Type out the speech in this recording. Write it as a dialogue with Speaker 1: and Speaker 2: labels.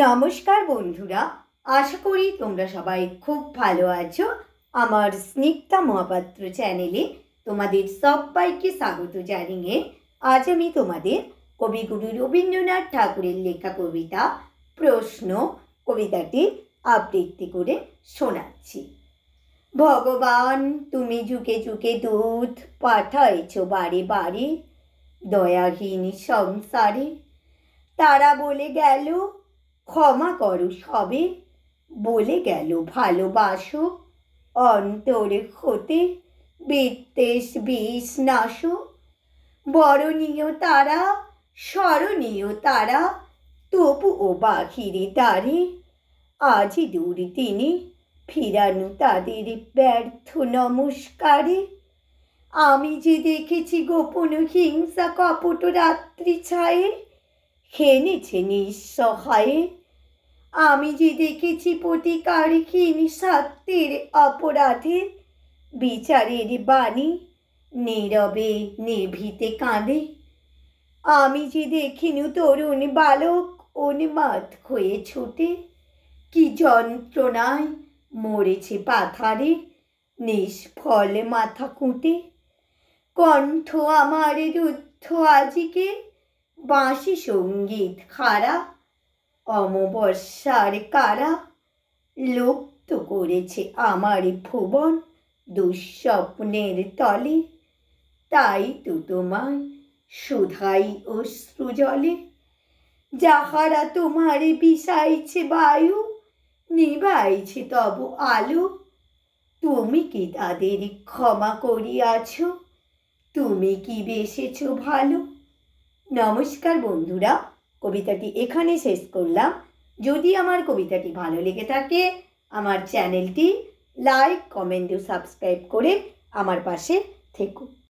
Speaker 1: নমস্কার বন্ধুরা, আশা করি তোমরা সবাই খুব ভালো আছো। আমার স্নিগ্ধা মহাপাত্র চ্যানেলে তোমাদের সবাইকে স্বাগত জানিয়ে আজ আমি তোমাদের কবিগুরু রবীন্দ্রনাথ ঠাকুরের লেখা কবিতা প্রশ্ন কবিতাটি আবৃত্তি করে শোনাচ্ছি। ভগবান, তুমি যুগে যুগে দূত পাঠাইছ বারে বারে দয়াহীন সংসারে। তারা বলে গেল ক্ষমা করো সবে, বলে গেল ভালোবাসো, অন্তরে হতে বিদ্বেষ বিষ নাশো। বরণীয় তারা, স্মরণীয় তারা, তবুও বাহিরে তারে আজই দূর তিনি ফিরানো তাদের ব্যর্থ নমস্কারে। আমি যে দেখেছি গোপন হিংসা কপট রাত্রি ছায়ে খেনেছে নিঃসহায়ে। আমি যে দেখেছি প্রতিকারহীন সত্যের অপরাধে বিচারের বাণী নীরবে নিভিতে কাঁদে। আমি যে দেখিনু তরুণ বালক উন্মাদ হয়ে ছোটে, কি যন্ত্রণায় মরেছে পাথারে নিষ্ফল মাথা কুঁটে। কণ্ঠ আমার রুদ্ধ আজিকে বাঁশি সঙ্গীত খারা, অমাবস্যার কারা লুপ্ত করেছে আমার ভুবন দুঃস্বপ্নের তলে। তাই তো তোমায় শুধাই অশ্রু জলে, যাহারা তোমার বিষাইছে বায়ু নিভাইছে তব আলো। তুমি কি তাদের ক্ষমা করিয়াছ? তুমি কি বেসেছ ভালো? নমস্কার বন্ধুরা, কবিতাটি এখানে শেষ করলাম। যদি আমার কবিতাটি ভালো লেগে থাকে আমার চ্যানেলটি লাইক, কমেন্ট ও সাবস্ক্রাইব করে আমার পাশে থেকো।